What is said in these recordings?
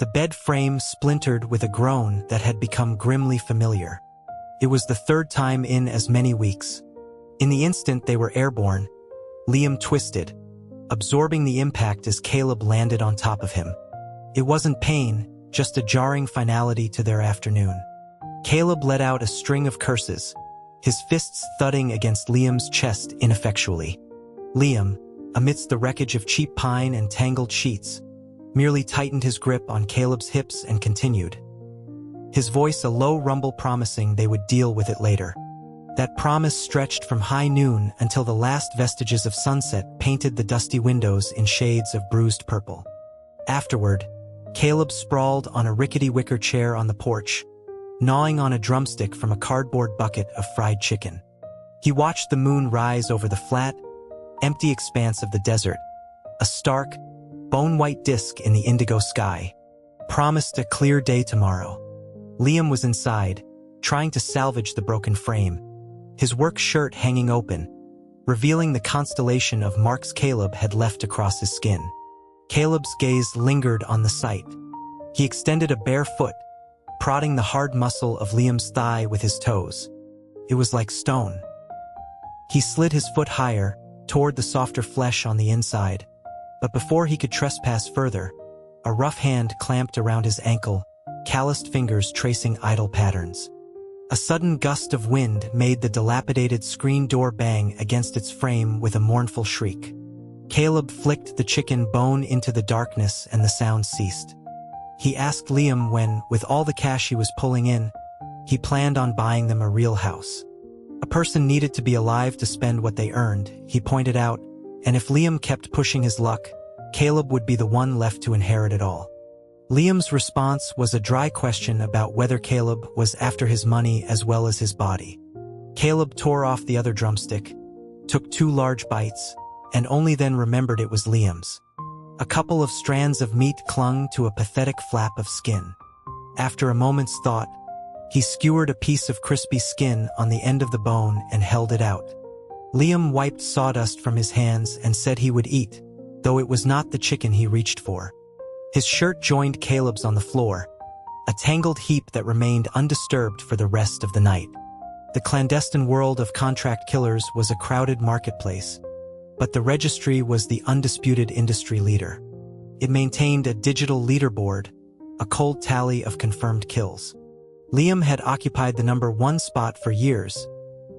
The bed frame splintered with a groan that had become grimly familiar. It was the third time in as many weeks. In the instant they were airborne, Liam twisted, absorbing the impact as Caleb landed on top of him. It wasn't pain, just a jarring finality to their afternoon. Caleb let out a string of curses, his fists thudding against Liam's chest ineffectually. Liam, amidst the wreckage of cheap pine and tangled sheets, merely tightened his grip on Caleb's hips and continued. His voice a low rumble promising they would deal with it later. That promise stretched from high noon until the last vestiges of sunset painted the dusty windows in shades of bruised purple. Afterward, Caleb sprawled on a rickety wicker chair on the porch, gnawing on a drumstick from a cardboard bucket of fried chicken. He watched the moon rise over the flat, empty expanse of the desert, a stark, bone-white disk in the indigo sky. Promised a clear day tomorrow. Liam was inside, trying to salvage the broken frame, his work shirt hanging open, revealing the constellation of marks Caleb had left across his skin. Caleb's gaze lingered on the sight. He extended a bare foot, prodding the hard muscle of Liam's thigh with his toes. It was like stone. He slid his foot higher, toward the softer flesh on the inside, but before he could trespass further, a rough hand clamped around his ankle, calloused fingers tracing idle patterns. A sudden gust of wind made the dilapidated screen door bang against its frame with a mournful shriek. Caleb flicked the chicken bone into the darkness and the sound ceased. He asked Liam when, with all the cash he was pulling in, he planned on buying them a real house. A person needed to be alive to spend what they earned, he pointed out, and if Liam kept pushing his luck, Caleb would be the one left to inherit it all. Liam's response was a dry question about whether Caleb was after his money as well as his body. Caleb tore off the other drumstick, took 2 large bites, and only then remembered it was Liam's. A couple of strands of meat clung to a pathetic flap of skin. After a moment's thought, he skewered a piece of crispy skin on the end of the bone and held it out. Liam wiped sawdust from his hands and said he would eat, though it was not the chicken he reached for. His shirt joined Caleb's on the floor, a tangled heap that remained undisturbed for the rest of the night. The clandestine world of contract killers was a crowded marketplace, but the registry was the undisputed industry leader. It maintained a digital leaderboard, a cold tally of confirmed kills. Liam had occupied the number 1 spot for years,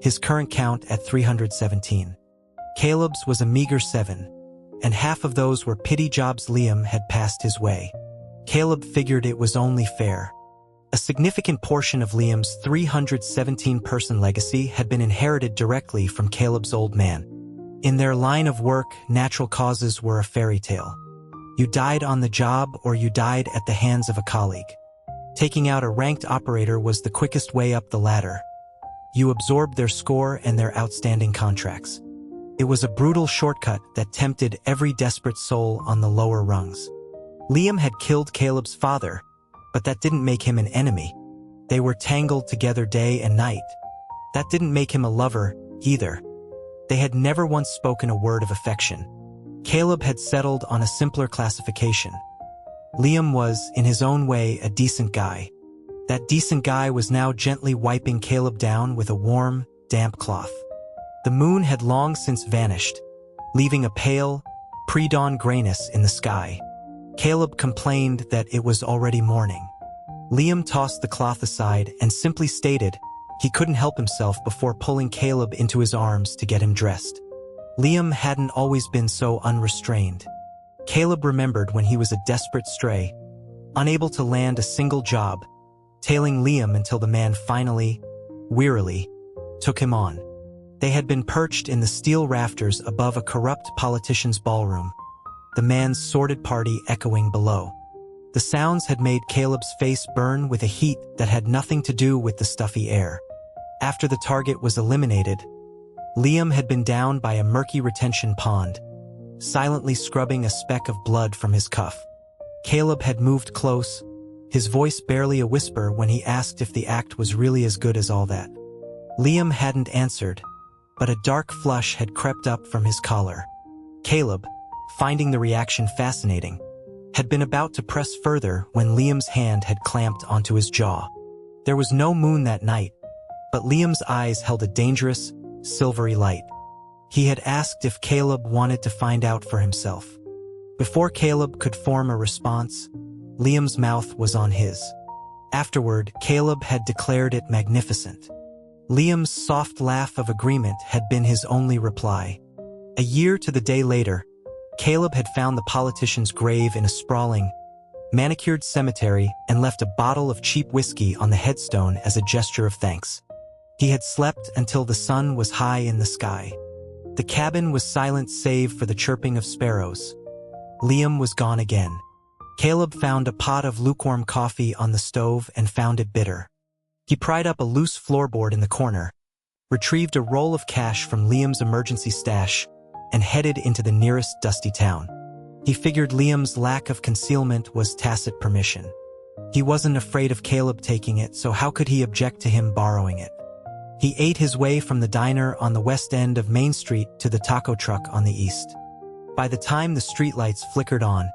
his current count at 317. Caleb's was a meager 7, and half of those were pity jobs Liam had passed his way. Caleb figured it was only fair. A significant portion of Liam's 317-person legacy had been inherited directly from Caleb's old man. In their line of work, natural causes were a fairy tale. You died on the job or you died at the hands of a colleague. Taking out a ranked operator was the quickest way up the ladder. You absorbed their score and their outstanding contracts. It was a brutal shortcut that tempted every desperate soul on the lower rungs. Liam had killed Caleb's father, but that didn't make him an enemy. They were tangled together day and night. That didn't make him a lover, either. They had never once spoken a word of affection. Caleb had settled on a simpler classification. Liam was, in his own way, a decent guy. That decent guy was now gently wiping Caleb down with a warm, damp cloth. The moon had long since vanished, leaving a pale, pre-dawn grayness in the sky. Caleb complained that it was already morning. Liam tossed the cloth aside and simply stated he couldn't help himself before pulling Caleb into his arms to get him dressed. Liam hadn't always been so unrestrained. Caleb remembered when he was a desperate stray, unable to land a single job, tailing Liam until the man finally, wearily, took him on. They had been perched in the steel rafters above a corrupt politician's ballroom, the man's sordid party echoing below. The sounds had made Caleb's face burn with a heat that had nothing to do with the stuffy air. After the target was eliminated, Liam had been down by a murky retention pond, silently scrubbing a speck of blood from his cuff. Caleb had moved close, his voice barely a whisper when he asked if the act was really as good as all that. Liam hadn't answered, but a dark flush had crept up from his collar. Caleb, finding the reaction fascinating, had been about to press further when Liam's hand had clamped onto his jaw. There was no moon that night, but Liam's eyes held a dangerous, silvery light. He had asked if Caleb wanted to find out for himself. Before Caleb could form a response, Liam's mouth was on his. Afterward, Caleb had declared it magnificent. Liam's soft laugh of agreement had been his only reply. A year to the day later, Caleb had found the politician's grave in a sprawling, manicured cemetery and left a bottle of cheap whiskey on the headstone as a gesture of thanks. He had slept until the sun was high in the sky. The cabin was silent save for the chirping of sparrows. Liam was gone again. Caleb found a pot of lukewarm coffee on the stove and found it bitter. He pried up a loose floorboard in the corner, retrieved a roll of cash from Liam's emergency stash, and headed into the nearest dusty town. He figured Liam's lack of concealment was tacit permission. He wasn't afraid of Caleb taking it, so how could he object to him borrowing it? He ate his way from the diner on the west end of Main Street to the taco truck on the east. By the time the streetlights flickered on,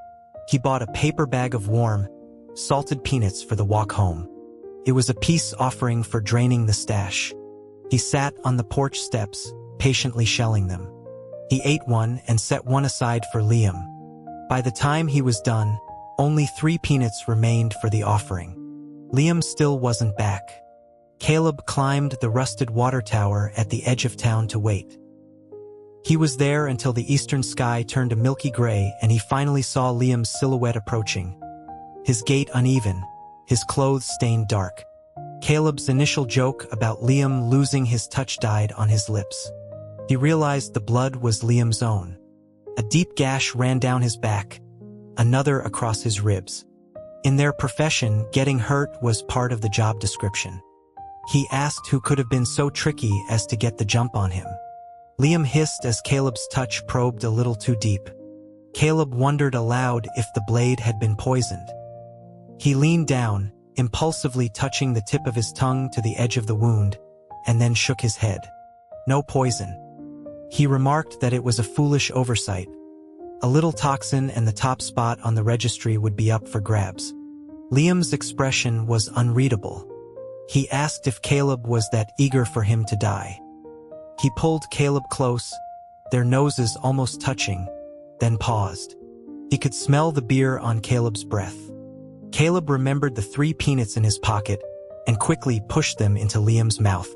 he bought a paper bag of warm, salted peanuts for the walk home. It was a peace offering for draining the stash. He sat on the porch steps, patiently shelling them. He ate one and set one aside for Liam. By the time he was done, only 3 peanuts remained for the offering. Liam still wasn't back. Caleb climbed the rusted water tower at the edge of town to wait. He was there until the eastern sky turned a milky gray and he finally saw Liam's silhouette approaching. His gait uneven, his clothes stained dark. Caleb's initial joke about Liam losing his touch died on his lips. He realized the blood was Liam's own. A deep gash ran down his back, another across his ribs. In their profession, getting hurt was part of the job description. He asked who could have been so tricky as to get the jump on him. Liam hissed as Caleb's touch probed a little too deep. Caleb wondered aloud if the blade had been poisoned. He leaned down, impulsively touching the tip of his tongue to the edge of the wound, and then shook his head. No poison. He remarked that it was a foolish oversight. A little toxin and the top spot on the registry would be up for grabs. Liam's expression was unreadable. He asked if Caleb was that eager for him to die. He pulled Caleb close, their noses almost touching, then paused. He could smell the beer on Caleb's breath. Caleb remembered the 3 peanuts in his pocket and quickly pushed them into Liam's mouth.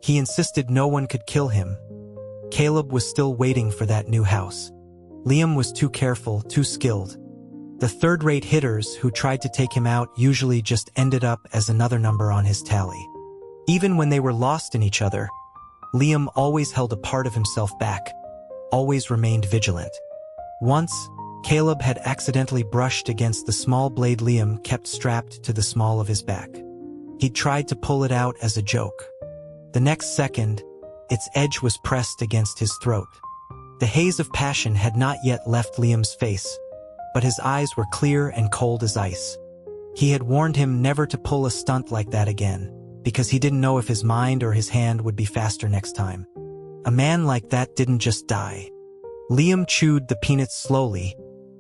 He insisted no one could kill him. Caleb was still waiting for that new house. Liam was too careful, too skilled. The third-rate hitters who tried to take him out usually just ended up as another number on his tally. Even when they were lost in each other, Liam always held a part of himself back, always remained vigilant. Once, Caleb had accidentally brushed against the small blade Liam kept strapped to the small of his back. He'd tried to pull it out as a joke. The next second, its edge was pressed against his throat. The haze of passion had not yet left Liam's face, but his eyes were clear and cold as ice. He had warned him never to pull a stunt like that again, because he didn't know if his mind or his hand would be faster next time. A man like that didn't just die. Liam chewed the peanuts slowly,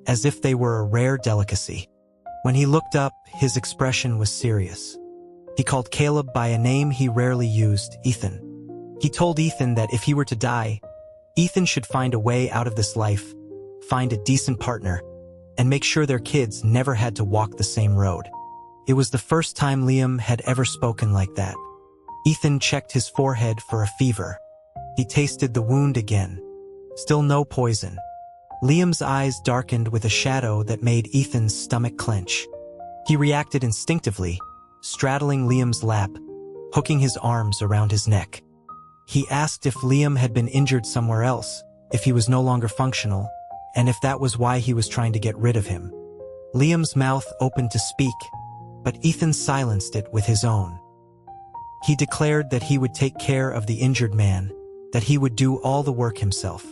as if they were a rare delicacy. When he looked up, his expression was serious. He called Caleb by a name he rarely used, Ethan. He told Ethan that if he were to die, Ethan should find a way out of this life, find a decent partner, and make sure their kids never had to walk the same road. It was the first time Liam had ever spoken like that. Ethan checked his forehead for a fever. He tasted the wound again. Still no poison. Liam's eyes darkened with a shadow that made Ethan's stomach clench. He reacted instinctively, straddling Liam's lap, hooking his arms around his neck. He asked if Liam had been injured somewhere else, if he was no longer functional, and if that was why he was trying to get rid of him. Liam's mouth opened to speak, but Ethan silenced it with his own. He declared that he would take care of the injured man, that he would do all the work himself.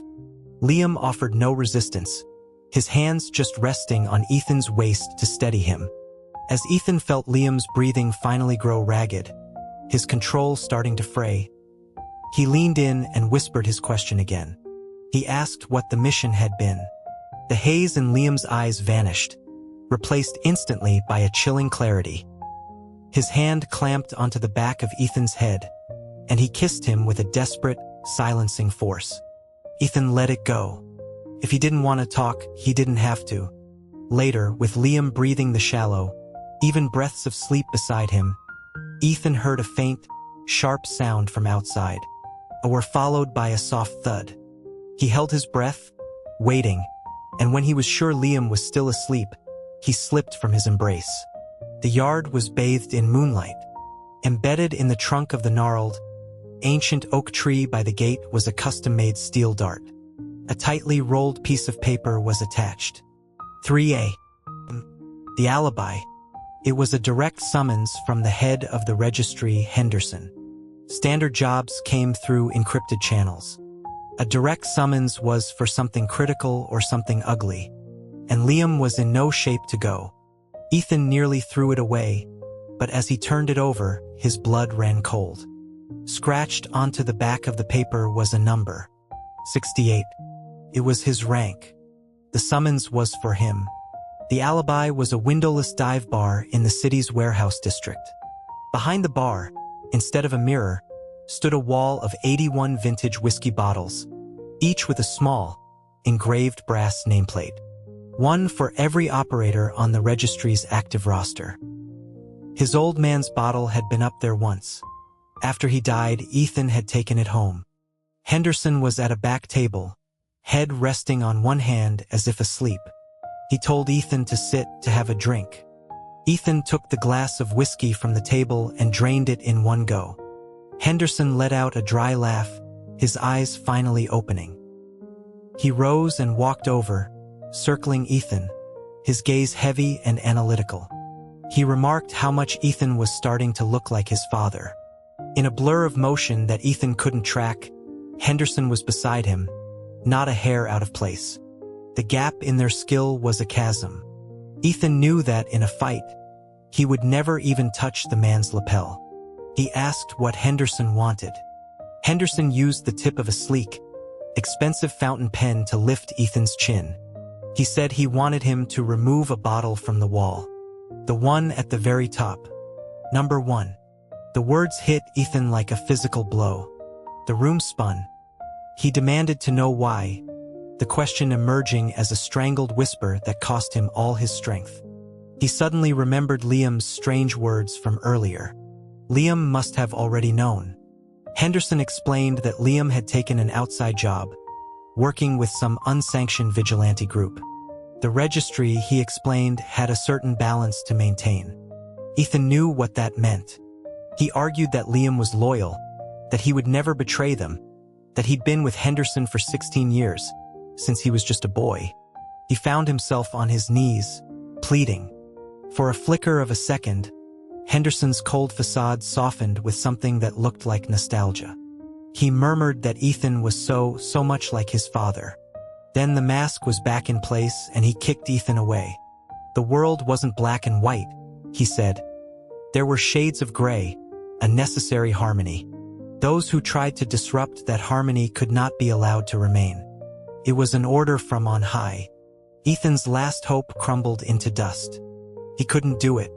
Liam offered no resistance, his hands just resting on Ethan's waist to steady him. As Ethan felt Liam's breathing finally grow ragged, his control starting to fray, he leaned in and whispered his question again. He asked what the mission had been. The haze in Liam's eyes vanished, replaced instantly by a chilling clarity. His hand clamped onto the back of Ethan's head, and he kissed him with a desperate, silencing force. Ethan let it go. If he didn't want to talk, he didn't have to. Later, with Liam breathing the shallow, even breaths of sleep beside him, Ethan heard a faint, sharp sound from outside, were followed by a soft thud. He held his breath, waiting, and when he was sure Liam was still asleep, he slipped from his embrace. The yard was bathed in moonlight. Embedded in the trunk of the gnarled, ancient oak tree by the gate was a custom-made steel dart. A tightly rolled piece of paper was attached. 3A. The alibi. It was a direct summons from the head of the registry, Henderson. Standard jobs came through encrypted channels. A direct summons was for something critical or something ugly, and Liam was in no shape to go. Ethan nearly threw it away, but as he turned it over, his blood ran cold. Scratched onto the back of the paper was a number. 68. It was his rank. The summons was for him. The alibi was a windowless dive bar in the city's warehouse district. Behind the bar, instead of a mirror, stood a wall of 81 vintage whiskey bottles, each with a small, engraved brass nameplate. One for every operator on the registry's active roster. His old man's bottle had been up there once. After he died, Ethan had taken it home. Henderson was at a back table, head resting on one hand as if asleep. He told Ethan to sit to have a drink. Ethan took the glass of whiskey from the table and drained it in one go. Henderson let out a dry laugh, his eyes finally opening. He rose and walked over, circling Ethan, his gaze heavy and analytical. He remarked how much Ethan was starting to look like his father. In a blur of motion that Ethan couldn't track, Henderson was beside him, not a hair out of place. The gap in their skill was a chasm. Ethan knew that in a fight, he would never even touch the man's lapel. He asked what Henderson wanted. Henderson used the tip of a sleek, expensive fountain pen to lift Ethan's chin. He said he wanted him to remove a bottle from the wall. The one at the very top. Number 1. The words hit Ethan like a physical blow. The room spun. He demanded to know why, the question emerging as a strangled whisper that cost him all his strength. He suddenly remembered Liam's strange words from earlier. Liam must have already known. Henderson explained that Liam had taken an outside job, working with some unsanctioned vigilante group. The registry, he explained, had a certain balance to maintain. Ethan knew what that meant. He argued that Liam was loyal, that he would never betray them, that he'd been with Henderson for 16 years, since he was just a boy. He found himself on his knees, pleading. For a flicker of a second, Henderson's cold facade softened with something that looked like nostalgia. He murmured that Ethan was so much like his father. Then the mask was back in place and he kicked Ethan away. The world wasn't black and white, he said. There were shades of gray, a necessary harmony. Those who tried to disrupt that harmony could not be allowed to remain. It was an order from on high. Ethan's last hope crumbled into dust. He couldn't do it.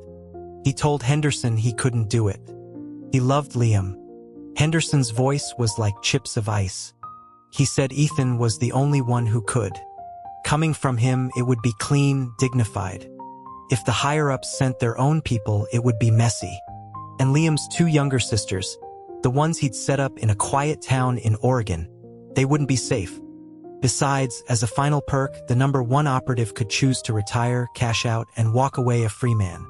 He told Henderson he couldn't do it. He loved Liam. Henderson's voice was like chips of ice. He said Ethan was the only one who could. Coming from him, it would be clean, dignified. If the higher-ups sent their own people, it would be messy. And Liam's 2 younger sisters, the ones he'd set up in a quiet town in Oregon, they wouldn't be safe. Besides, as a final perk, the number 1 operative could choose to retire, cash out, and walk away a free man.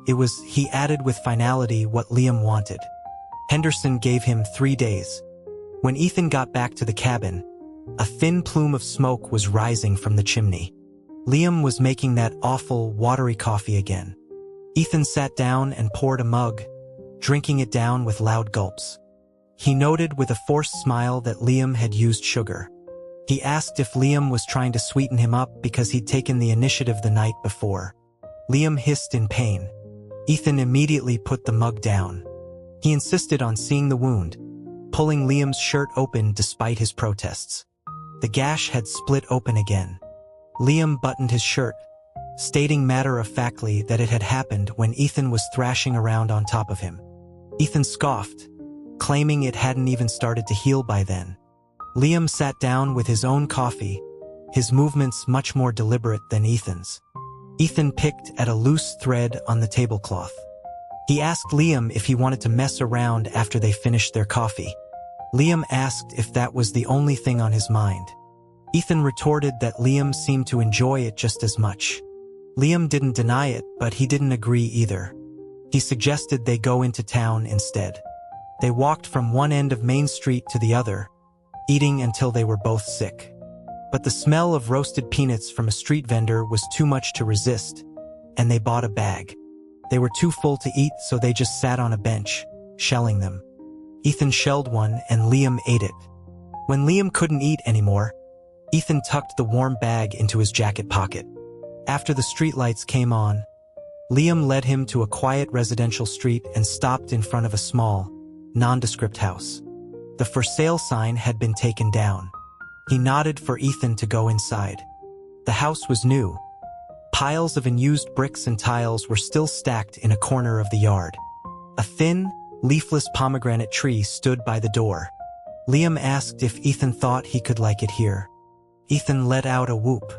It was, he added with finality, what Liam wanted. Henderson gave him 3 days. When Ethan got back to the cabin, a thin plume of smoke was rising from the chimney. Liam was making that awful, watery coffee again. Ethan sat down and poured a mug, drinking it down with loud gulps. He noted with a forced smile that Liam had used sugar. He asked if Liam was trying to sweeten him up because he'd taken the initiative the night before. Liam hissed in pain. Ethan immediately put the mug down. He insisted on seeing the wound, pulling Liam's shirt open despite his protests. The gash had split open again. Liam buttoned his shirt, stating matter-of-factly that it had happened when Ethan was thrashing around on top of him. Ethan scoffed, claiming it hadn't even started to heal by then. Liam sat down with his own coffee, his movements much more deliberate than Ethan's. Ethan picked at a loose thread on the tablecloth. He asked Liam if he wanted to mess around after they finished their coffee. Liam asked if that was the only thing on his mind. Ethan retorted that Liam seemed to enjoy it just as much. Liam didn't deny it, but he didn't agree either. He suggested they go into town instead. They walked from one end of Main Street to the other, eating until they were both sick. But the smell of roasted peanuts from a street vendor was too much to resist, and they bought a bag. They were too full to eat, so they just sat on a bench, shelling them. Ethan shelled one, and Liam ate it. When Liam couldn't eat anymore, Ethan tucked the warm bag into his jacket pocket. After the streetlights came on, Liam led him to a quiet residential street and stopped in front of a small, nondescript house. The for sale sign had been taken down. He nodded for Ethan to go inside. The house was new. Piles of unused bricks and tiles were still stacked in a corner of the yard. A thin, leafless pomegranate tree stood by the door. Liam asked if Ethan thought he could like it here. Ethan let out a whoop.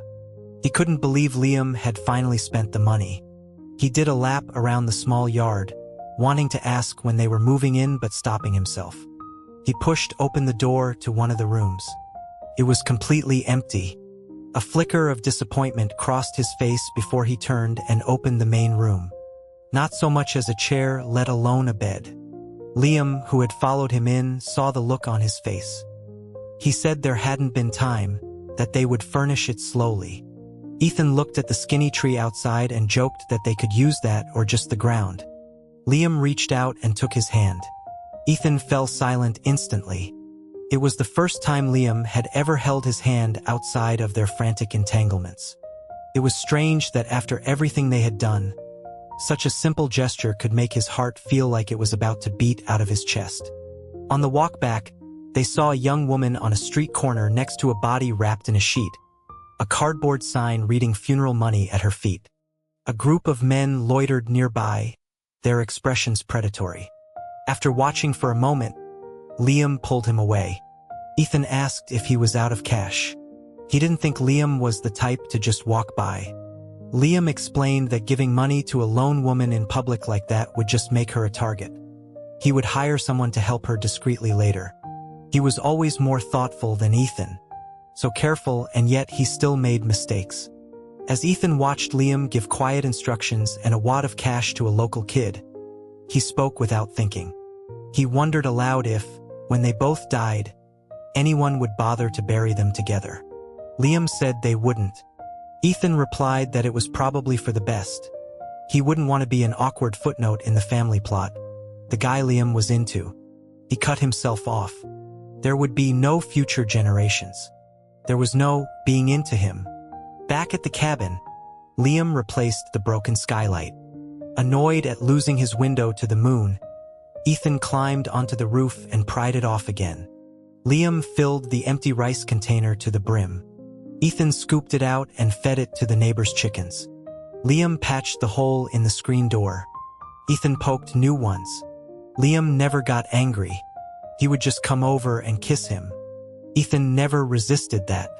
He couldn't believe Liam had finally spent the money. He did a lap around the small yard, wanting to ask when they were moving in but stopping himself. He pushed open the door to one of the rooms. It was completely empty. A flicker of disappointment crossed his face before he turned and opened the main room. Not so much as a chair, let alone a bed. Liam, who had followed him in, saw the look on his face. He said there hadn't been time, that they would furnish it slowly. Ethan looked at the skinny tree outside and joked that they could use that or just the ground. Liam reached out and took his hand. Ethan fell silent instantly. It was the first time Liam had ever held his hand outside of their frantic entanglements. It was strange that after everything they had done, such a simple gesture could make his heart feel like it was about to beat out of his chest. On the walk back, they saw a young woman on a street corner next to a body wrapped in a sheet, a cardboard sign reading funeral money at her feet. A group of men loitered nearby, their expressions predatory. After watching for a moment, Liam pulled him away. Ethan asked if he was out of cash. He didn't think Liam was the type to just walk by. Liam explained that giving money to a lone woman in public like that would just make her a target. He would hire someone to help her discreetly later. He was always more thoughtful than Ethan, so careful, and yet he still made mistakes. As Ethan watched Liam give quiet instructions and a wad of cash to a local kid, he spoke without thinking. He wondered aloud if, when they both died, anyone would bother to bury them together. Liam said they wouldn't. Ethan replied that it was probably for the best. He wouldn't want to be an awkward footnote in the family plot, the guy Liam was into. He cut himself off. There would be no future generations. There was no being into him. Back at the cabin, Liam replaced the broken skylight. Annoyed at losing his window to the moon, Ethan climbed onto the roof and pried it off again. Liam filled the empty rice container to the brim. Ethan scooped it out and fed it to the neighbor's chickens. Liam patched the hole in the screen door. Ethan poked new ones. Liam never got angry. He would just come over and kiss him. Ethan never resisted that.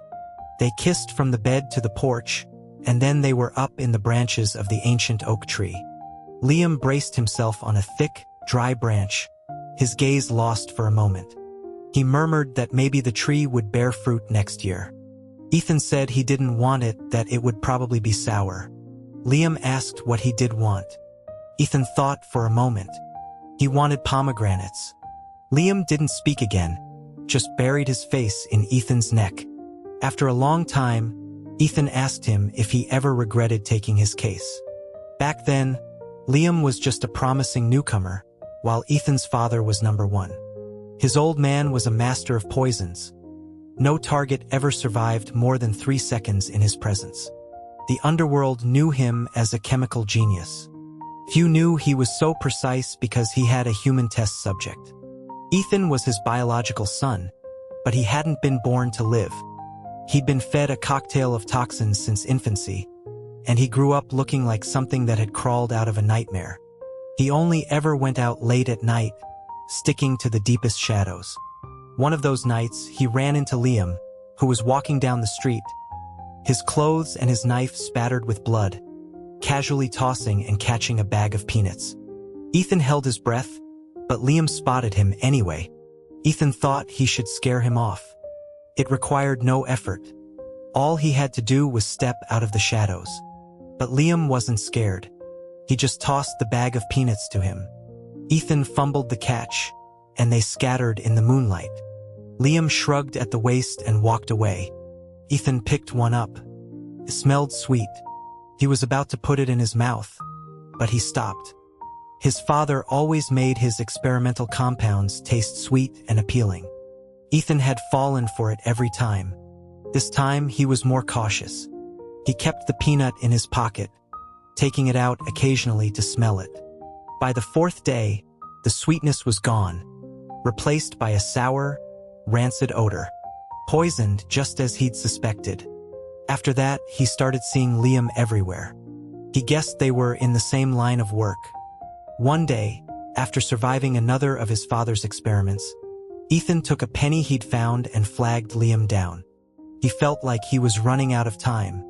They kissed from the bed to the porch, and then they were up in the branches of the ancient oak tree. Liam braced himself on a thick, dry branch, his gaze lost for a moment. He murmured that maybe the tree would bear fruit next year. Ethan said he didn't want it, that it would probably be sour. Liam asked what he did want. Ethan thought for a moment. He wanted pomegranates. Liam didn't speak again, just buried his face in Ethan's neck. After a long time, Ethan asked him if he ever regretted taking his case. Back then, Liam was just a promising newcomer, while Ethan's father was number one. His old man was a master of poisons. No target ever survived more than 3 seconds in his presence. The underworld knew him as a chemical genius. Few knew he was so precise because he had a human test subject. Ethan was his biological son, but he hadn't been born to live. He'd been fed a cocktail of toxins since infancy, and he grew up looking like something that had crawled out of a nightmare. He only ever went out late at night, sticking to the deepest shadows. One of those nights, he ran into Liam, who was walking down the street, his clothes and his knife spattered with blood, casually tossing and catching a bag of peanuts. Ethan held his breath, but Liam spotted him anyway. Ethan thought he should scare him off. It required no effort. All he had to do was step out of the shadows. But Liam wasn't scared. He just tossed the bag of peanuts to him. Ethan fumbled the catch, and they scattered in the moonlight. Liam shrugged at the waist and walked away. Ethan picked one up. It smelled sweet. He was about to put it in his mouth, but he stopped. His father always made his experimental compounds taste sweet and appealing. Ethan had fallen for it every time. This time, he was more cautious. He kept the peanut in his pocket, taking it out occasionally to smell it. By the fourth day, the sweetness was gone, replaced by a sour, rancid odor, poisoned just as he'd suspected. After that, he started seeing Liam everywhere. He guessed they were in the same line of work. One day, after surviving another of his father's experiments, Ethan took a penny he'd found and flagged Liam down. He felt like he was running out of time.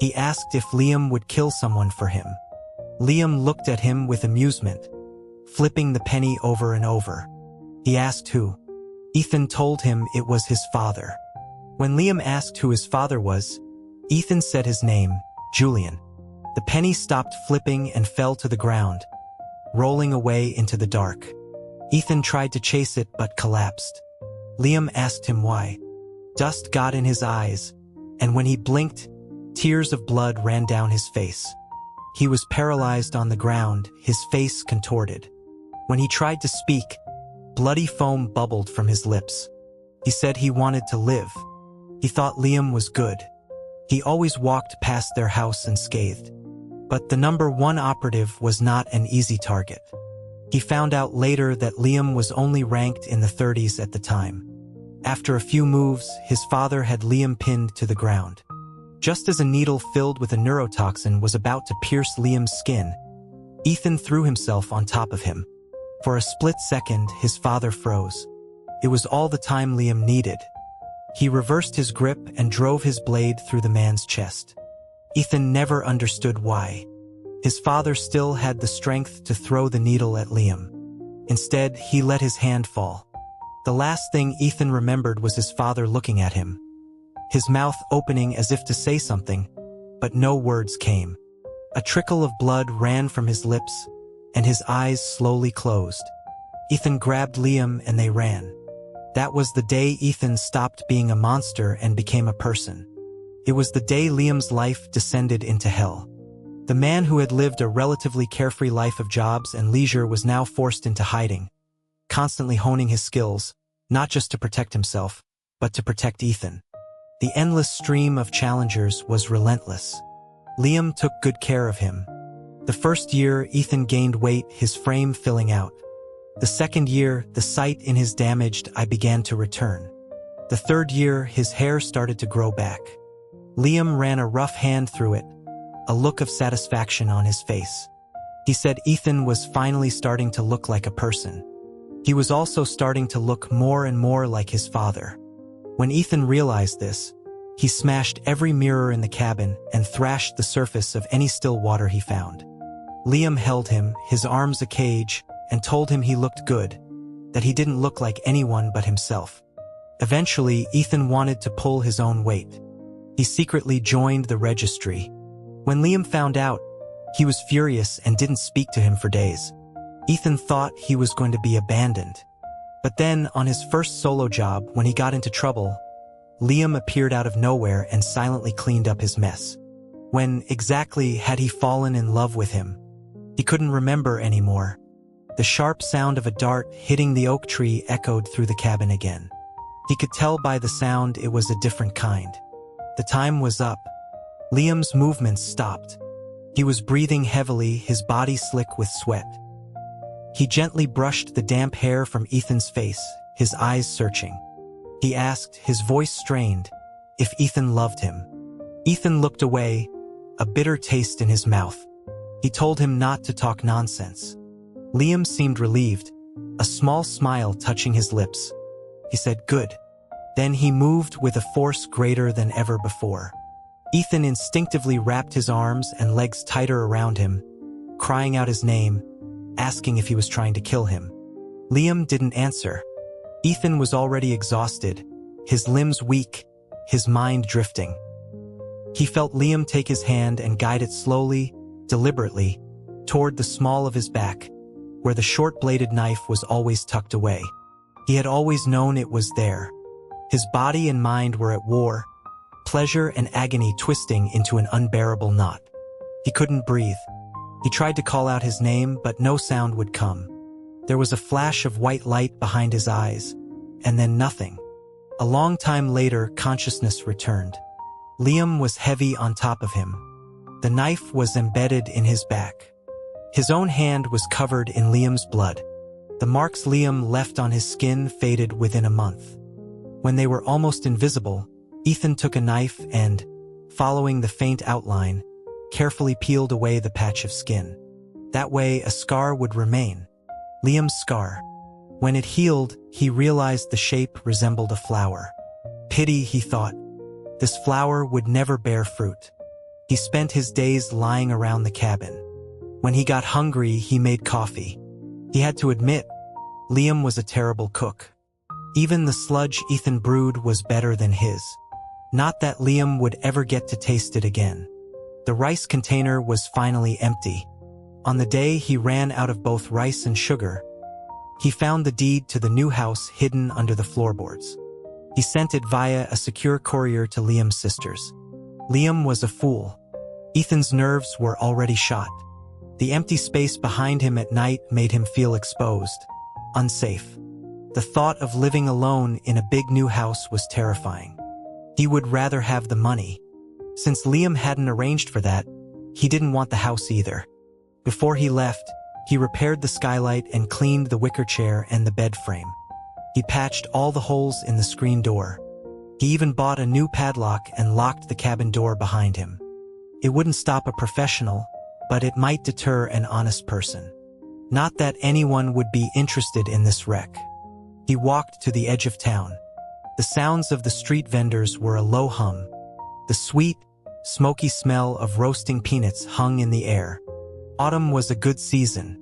He asked if Liam would kill someone for him. Liam looked at him with amusement, flipping the penny over and over. He asked who. Ethan told him it was his father. When Liam asked who his father was, Ethan said his name, Julian. The penny stopped flipping and fell to the ground, rolling away into the dark. Ethan tried to chase it but collapsed. Liam asked him why. Dust got in his eyes, and when he blinked, tears of blood ran down his face. He was paralyzed on the ground, his face contorted. When he tried to speak, bloody foam bubbled from his lips. He said he wanted to live. He thought Liam was good. He always walked past their house unscathed. But the number one operative was not an easy target. He found out later that Liam was only ranked in the 30s at the time. After a few moves, his father had Liam pinned to the ground. Just as a needle filled with a neurotoxin was about to pierce Liam's skin, Ethan threw himself on top of him. For a split second, his father froze. It was all the time Liam needed. He reversed his grip and drove his blade through the man's chest. Ethan never understood why. His father still had the strength to throw the needle at Liam. Instead, he let his hand fall. The last thing Ethan remembered was his father looking at him, his mouth opening as if to say something, but no words came. A trickle of blood ran from his lips, and his eyes slowly closed. Ethan grabbed Liam and they ran. That was the day Ethan stopped being a monster and became a person. It was the day Liam's life descended into hell. The man who had lived a relatively carefree life of jobs and leisure was now forced into hiding, constantly honing his skills, not just to protect himself, but to protect Ethan. The endless stream of challengers was relentless. Liam took good care of him. The first year, Ethan gained weight, his frame filling out. The second year, the sight in his damaged eye began to return. The third year, his hair started to grow back. Liam ran a rough hand through it, a look of satisfaction on his face. He said Ethan was finally starting to look like a person. He was also starting to look more and more like his father. When Ethan realized this, he smashed every mirror in the cabin and thrashed the surface of any still water he found. Liam held him, his arms a cage, and told him he looked good, that he didn't look like anyone but himself. Eventually, Ethan wanted to pull his own weight. He secretly joined the registry. When Liam found out, he was furious and didn't speak to him for days. Ethan thought he was going to be abandoned. But then, on his first solo job, when he got into trouble, Liam appeared out of nowhere and silently cleaned up his mess. When exactly had he fallen in love with him? He couldn't remember anymore. The sharp sound of a dart hitting the oak tree echoed through the cabin again. He could tell by the sound it was a different kind. The time was up. Liam's movements stopped. He was breathing heavily, his body slick with sweat. He gently brushed the damp hair from Ethan's face, his eyes searching. He asked, his voice strained, if Ethan loved him. Ethan looked away, a bitter taste in his mouth. He told him not to talk nonsense. Liam seemed relieved, a small smile touching his lips. He said, "Good." Then he moved with a force greater than ever before. Ethan instinctively wrapped his arms and legs tighter around him, crying out his name, asking if he was trying to kill him. Liam didn't answer. Ethan was already exhausted, his limbs weak, his mind drifting. He felt Liam take his hand and guide it slowly, deliberately, toward the small of his back, where the short-bladed knife was always tucked away. He had always known it was there. His body and mind were at war, pleasure and agony twisting into an unbearable knot. He couldn't breathe. He tried to call out his name, but no sound would come. There was a flash of white light behind his eyes, and then nothing. A long time later, consciousness returned. Liam was heavy on top of him. The knife was embedded in his back. His own hand was covered in Liam's blood. The marks Liam left on his skin faded within a month. When they were almost invisible, Ethan took a knife and, following the faint outline, carefully peeled away the patch of skin. That way, a scar would remain. Liam's scar. When it healed, he realized the shape resembled a flower. Pity, he thought. This flower would never bear fruit. He spent his days lying around the cabin. When he got hungry, he made coffee. He had to admit, Liam was a terrible cook. Even the sludge Ethan brewed was better than his. Not that Liam would ever get to taste it again. The rice container was finally empty. On the day he ran out of both rice and sugar, he found the deed to the new house hidden under the floorboards. He sent it via a secure courier to Liam's sisters. Liam was a fool. Ethan's nerves were already shot. The empty space behind him at night made him feel exposed, unsafe. The thought of living alone in a big new house was terrifying. He would rather have the money. Since Liam hadn't arranged for that, he didn't want the house either. Before he left, he repaired the skylight and cleaned the wicker chair and the bed frame. He patched all the holes in the screen door. He even bought a new padlock and locked the cabin door behind him. It wouldn't stop a professional, but it might deter an honest person. Not that anyone would be interested in this wreck. He walked to the edge of town. The sounds of the street vendors were a low hum. The sweet, smoky smell of roasting peanuts hung in the air. Autumn was a good season.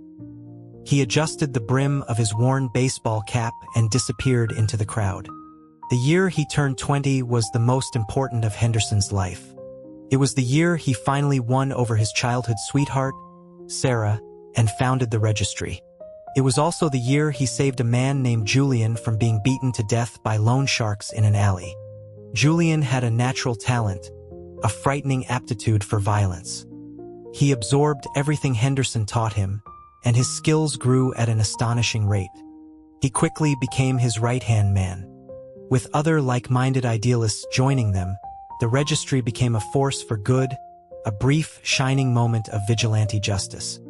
He adjusted the brim of his worn baseball cap and disappeared into the crowd. The year he turned 20 was the most important of Henderson's life. It was the year he finally won over his childhood sweetheart, Sarah, and founded the registry. It was also the year he saved a man named Julian from being beaten to death by loan sharks in an alley. Julian had a natural talent, a frightening aptitude for violence. He absorbed everything Henderson taught him, and his skills grew at an astonishing rate. He quickly became his right-hand man. With other like-minded idealists joining them, the registry became a force for good, a brief, shining moment of vigilante justice.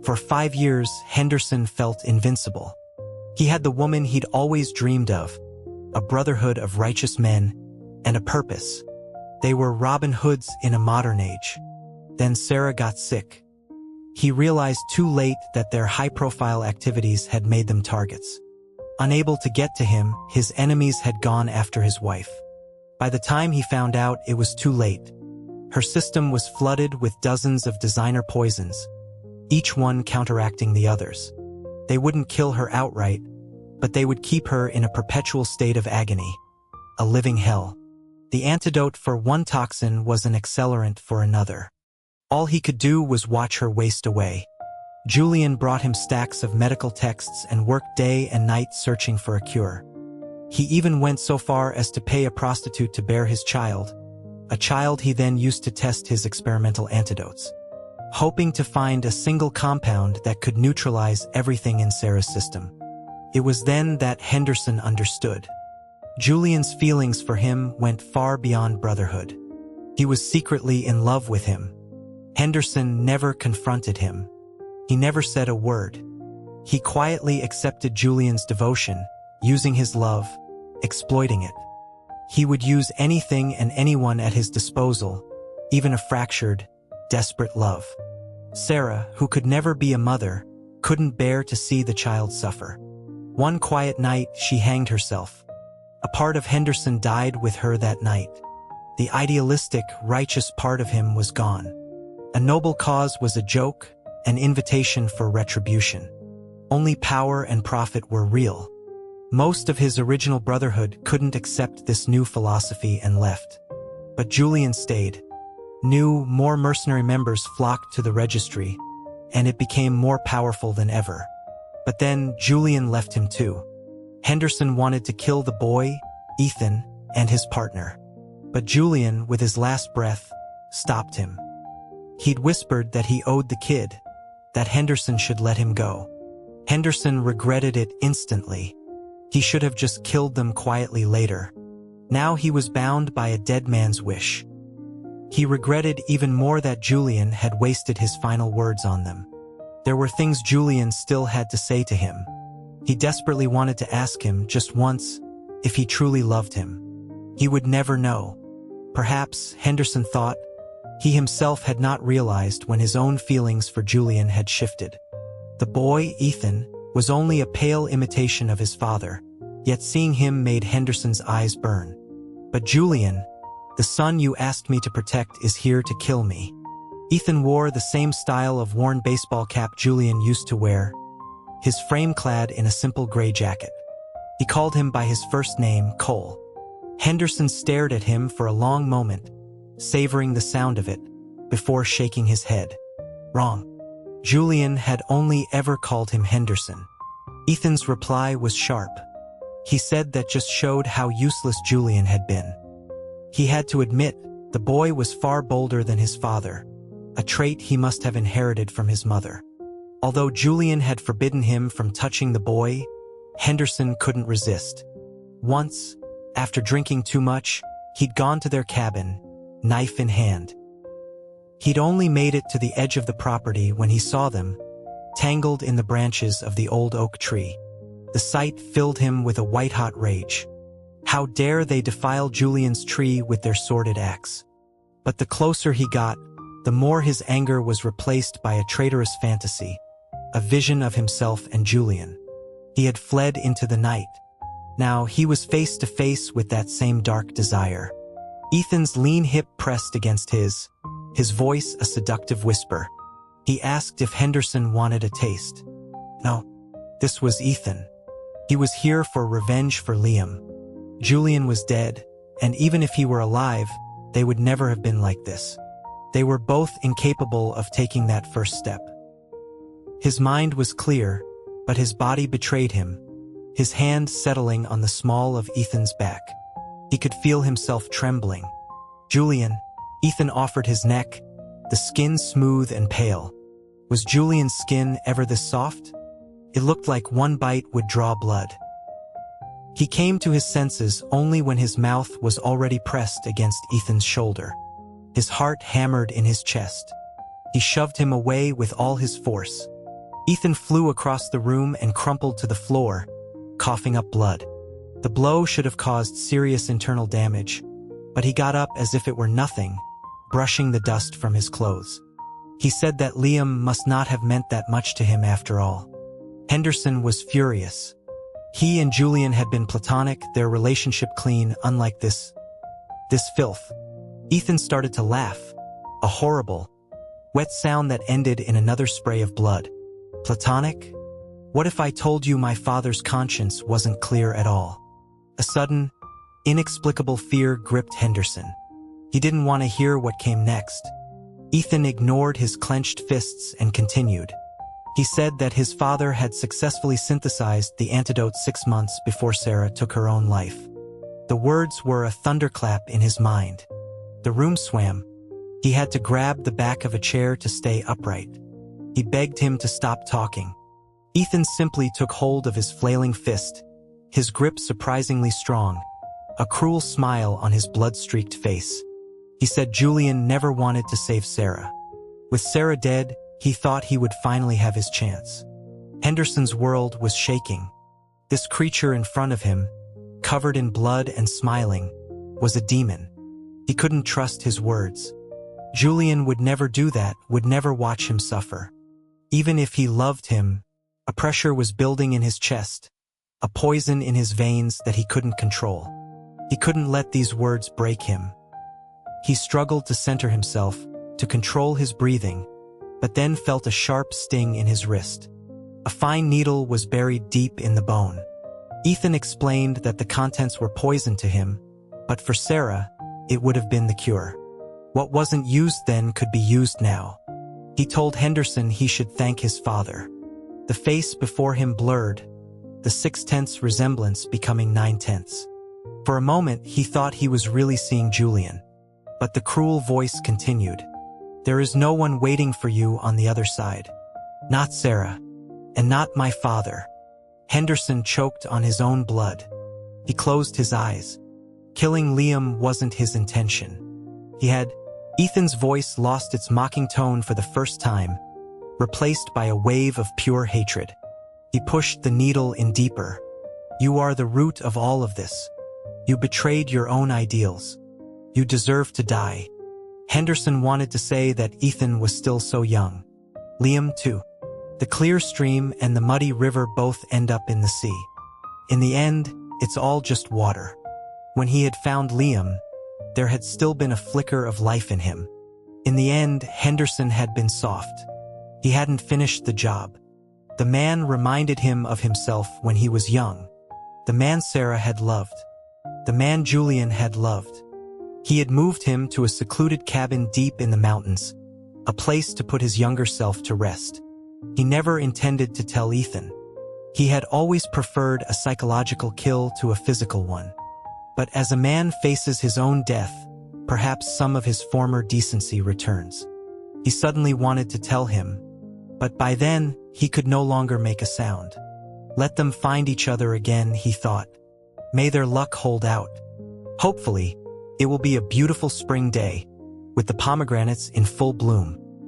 For 5 years, Henderson felt invincible. He had the woman he'd always dreamed of, a brotherhood of righteous men, and a purpose. They were Robin Hoods in a modern age. Then Sarah got sick. He realized too late that their high-profile activities had made them targets. Unable to get to him, his enemies had gone after his wife. By the time he found out, it was too late. Her system was flooded with dozens of designer poisons, each one counteracting the others. They wouldn't kill her outright, but they would keep her in a perpetual state of agony, a living hell. The antidote for one toxin was an accelerant for another. All he could do was watch her waste away. Julian brought him stacks of medical texts and worked day and night searching for a cure. He even went so far as to pay a prostitute to bear his child, a child he then used to test his experimental antidotes, hoping to find a single compound that could neutralize everything in Sarah's system. It was then that Henderson understood. Julian's feelings for him went far beyond brotherhood. He was secretly in love with him. Henderson never confronted him. He never said a word. He quietly accepted Julian's devotion, using his love, exploiting it. He would use anything and anyone at his disposal, even a fractured, desperate love. Sarah, who could never be a mother, couldn't bear to see the child suffer. One quiet night, she hanged herself. A part of Henderson died with her that night. The idealistic, righteous part of him was gone. A noble cause was a joke, an invitation for retribution. Only power and profit were real. Most of his original brotherhood couldn't accept this new philosophy and left. But Julian stayed. New, more mercenary members flocked to the registry, and it became more powerful than ever. But then Julian left him too. Henderson wanted to kill the boy, Ethan, and his partner. But Julian, with his last breath, stopped him. He'd whispered that he owed the kid, that Henderson should let him go. Henderson regretted it instantly. He should have just killed them quietly later. Now he was bound by a dead man's wish. He regretted even more that Julian had wasted his final words on them. There were things Julian still had to say to him. He desperately wanted to ask him just once if he truly loved him. He would never know. Perhaps, Henderson thought, he himself had not realized when his own feelings for Julian had shifted. The boy, Ethan, was only a pale imitation of his father, yet seeing him made Henderson's eyes burn. But Julian, the son you asked me to protect, is here to kill me. Ethan wore the same style of worn baseball cap Julian used to wear, his frame clad in a simple gray jacket. He called him by his first name, Cole. Henderson stared at him for a long moment, savoring the sound of it, before shaking his head. Wrong. Julian had only ever called him Henderson. Ethan's reply was sharp. He said that just showed how useless Julian had been. He had to admit, the boy was far bolder than his father, a trait he must have inherited from his mother. Although Julian had forbidden him from touching the boy, Henderson couldn't resist. Once, after drinking too much, he'd gone to their cabin, knife in hand. He'd only made it to the edge of the property when he saw them, tangled in the branches of the old oak tree. The sight filled him with a white-hot rage. How dare they defile Julian's tree with their sordid axe? But the closer he got, the more his anger was replaced by a traitorous fantasy, a vision of himself and Julian. He had fled into the night. Now he was face to face with that same dark desire. Ethan's lean hip pressed against his voice a seductive whisper. He asked if Henderson wanted a taste. No, this was Ethan. He was here for revenge for Liam. Julian was dead, and even if he were alive, they would never have been like this. They were both incapable of taking that first step. His mind was clear, but his body betrayed him, his hand settling on the small of Ethan's back. He could feel himself trembling. Julian, Ethan offered his neck, the skin smooth and pale. Was Julian's skin ever this soft? It looked like one bite would draw blood. He came to his senses only when his mouth was already pressed against Ethan's shoulder. His heart hammered in his chest. He shoved him away with all his force. Ethan flew across the room and crumpled to the floor, coughing up blood. The blow should have caused serious internal damage, but he got up as if it were nothing, brushing the dust from his clothes. He said that Liam must not have meant that much to him after all. Henderson was furious. He and Julian had been platonic, their relationship clean, unlike this filth. Ethan started to laugh, a horrible, wet sound that ended in another spray of blood. Platonic? What if I told you my father's conscience wasn't clear at all? A sudden, inexplicable fear gripped Henderson. He didn't want to hear what came next. Ethan ignored his clenched fists and continued. He said that his father had successfully synthesized the antidote 6 months before Sarah took her own life. The words were a thunderclap in his mind. The room swam. He had to grab the back of a chair to stay upright. He begged him to stop talking. Ethan simply took hold of his flailing fist, his grip surprisingly strong, a cruel smile on his blood-streaked face. He said Julian never wanted to save Sarah. With Sarah dead, he thought he would finally have his chance. Henderson's world was shaking. This creature in front of him, covered in blood and smiling, was a demon. He couldn't trust his words. Julian would never do that, would never watch him suffer. Even if he loved him, a pressure was building in his chest, a poison in his veins that he couldn't control. He couldn't let these words break him. He struggled to center himself, to control his breathing, but then felt a sharp sting in his wrist. A fine needle was buried deep in the bone. Ethan explained that the contents were poison to him, but for Sarah, it would have been the cure. What wasn't used then could be used now. He told Henderson he should thank his father. The face before him blurred, the 6/10 resemblance becoming 9/10. For a moment, he thought he was really seeing Julian. But the cruel voice continued. There is no one waiting for you on the other side. Not Sarah. And not my father. Henderson choked on his own blood. He closed his eyes. Killing Liam wasn't his intention. Ethan's voice lost its mocking tone for the first time, replaced by a wave of pure hatred. He pushed the needle in deeper. You are the root of all of this. You betrayed your own ideals. You deserve to die. Henderson wanted to say that Ethan was still so young. Liam too. The clear stream and the muddy river both end up in the sea. In the end, it's all just water. When he had found Liam, there had still been a flicker of life in him. In the end, Henderson had been soft. He hadn't finished the job. The man reminded him of himself when he was young. The man Sarah had loved. The man Julian had loved. He had moved him to a secluded cabin deep in the mountains, a place to put his younger self to rest. He never intended to tell Ethan. He had always preferred a psychological kill to a physical one. But as a man faces his own death, perhaps some of his former decency returns. He suddenly wanted to tell him, but by then, he could no longer make a sound. Let them find each other again, he thought. May their luck hold out. Hopefully, it will be a beautiful spring day, with the pomegranates in full bloom.